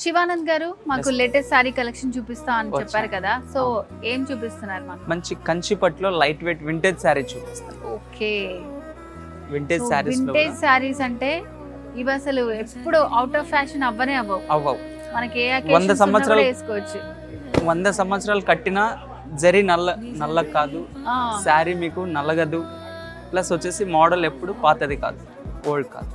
శివానంద్ గారు మాకు latest sorry collection చూపిస్తా అని చెప్పారు కదా, సో ఏం చూపిస్తున్నారు మాకు? మంచి కంచిపట్టులో లైట్ వెయిట్ వింటేజ్ సారీ చూపిస్తాను. ఓకే, వింటేజ్ సారీస్ లో వింటేజ్ సారీస్ అంటే ఇవి అసలు ఎప్పుడు అవుట్ ఆఫ్ ఫ్యాషన్ అవ్వవు. మనకి ఏ అకేషన్ 100 సంవత్సరాలు వేసుకోవచ్చు. 100 సంవత్సరాలు కట్టినా జరీ నల్ల కాదు, సారీ మీకు నల్లగదు. ప్లస్ వచ్చేసి మోడల్ ఎప్పుడు పాతది కాదు, ఓల్డ్ కాదు.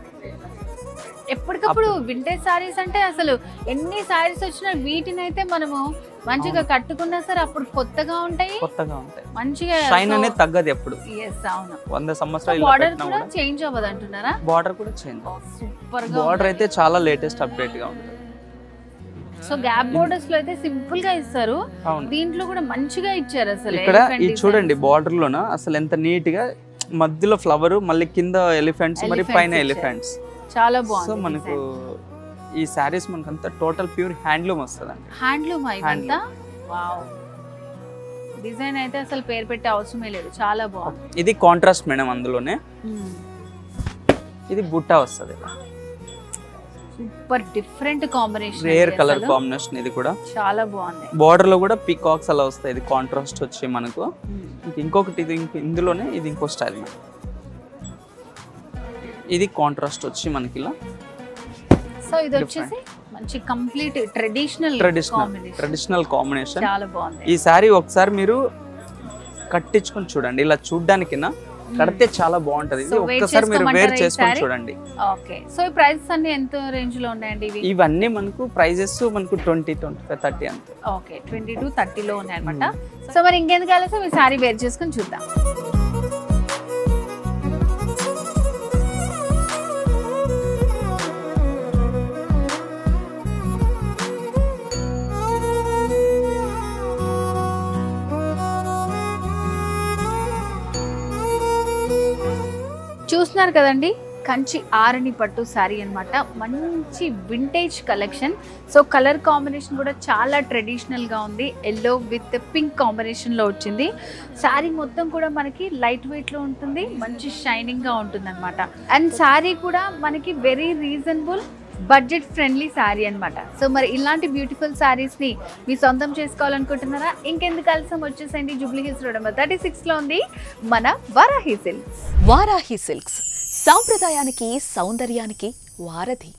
ఎప్పటికప్పుడు వింటేజ్ సారీస్ అంటే అసలు ఎన్ని సారీస్ వచ్చినా వీటిని అయితే మనము మంచిగా కట్టుకున్నా సరే అప్పుడు కొత్తగా ఉంటాయి, మంచిగా షైన్ అనేది తగ్గదు ఎప్పుడు. అవును, 100 సంవత్సరాలు బార్డర్ కూడా చేంజ్ అవ్వదు అంటున్నారా? బార్డర్ కూడా చేంజ్. సూపర్ గా బార్డర్ అయితే చాలా లేటెస్ట్ అప్డేట్ గా ఉంటుంది. సో గ్యాప్ బోర్డర్స్ లో అయితే సింపుల్ గా ఇస్తారు, దీంట్లో కూడా మంచిగా ఇచ్చారు. అసలు ఇక్కడ ఇది చూడండి, బార్డర్ లోన అసలు ఎంత నీట్ గా మధ్యలో ఫ్లవర్, మళ్ళీ కింద ఎలిఫెంట్స్, మరి పైన ఎలిఫెంట్స్, చాలా బాగుంది. సో మనకు ఈ సారీస్ మనకు అంతా టోటల్ ప్యూర్ హ్యాండ్లూమ్ వస్తుందండి. హ్యాండ్లూమ్ ఇదంతా. వావ్, డిజైన్ అయితే అసలు పేరు పెట్టే అవసరమే లేదు, చాలా బాగుంది. ఇది కాంట్రాస్ట్ మేడం, అందులోనే ఇది బుట్టా వస్తుంది. Super different combination, rare colour combination, ఇది కూడా చాలా బాగుంది. బార్డర్ లో కూడా పీకాక్స్ అలా వస్తాయి. ఇది కాంట్రాస్ట్ వచ్చి మనకు ఇంకొకటి, ఇది ఇందులోనే ఇది ఇంకో స్టైల్. ఇది కాంట్రాస్ట్ వచ్చి మనకి ఇలా. సో ఇది వచ్చేసి మంచి కంప్లీట్ ట్రెడిషనల్ కాంబినేషన్, చాలా బాగుంది. ఈ సారీ ఒకసారి మీరు కట్టించుకొని చూడండి, ఇలా చూడడానికి కడితే చాలా బాగుంటది. ఒక్కసారి మీరు వేర్ చేసుకొని చూడండి. ఓకే, సో ఈ ప్రైసెస్ అన్ని ఎంత రేంజ్ లో ఉన్నాయండి? ఇవన్నీ మనకు ప్రైజెస్ మనకు 20, 25, 30 అంతే. ఓకే, 20 to 30 లో ఉన్నాయి అన్నమాట. సో మరి ఇంకెందుకు కాలేదు, మీ సారీ వేర్ చేసుకొని చూద్దాం. చూస్తున్నారు కదండి, కంచి ఆరణి పట్టు శారీ అన్నమాట. మంచి vintage collection. So colour combination కూడా చాలా ట్రెడిషనల్గా ఉంది, ఎల్లో విత్ పింక్ కాంబినేషన్లో వచ్చింది. శారీ మొత్తం కూడా మనకి లైట్ వెయిట్లో ఉంటుంది, మంచి షైనింగ్గా ఉంటుంది అనమాట. అండ్ శారీ కూడా మనకి very reasonable budget friendly sari అనమాట. సో మరి ఇలాంటి బ్యూటిఫుల్ శారీస్ని మీ సొంతం చేసుకోవాలనుకుంటున్నారా? ఇంకెందుకు ఆలస్యం, వచ్చేసండి జూబ్లీ హిల్స్ రోడ్ నెంబర్ 36లో ఉంది మన వారాహి సిల్క్స్. వారాహి సిల్క్స్ సాంప్రదాయానికి సౌందర్యానికి వారధి.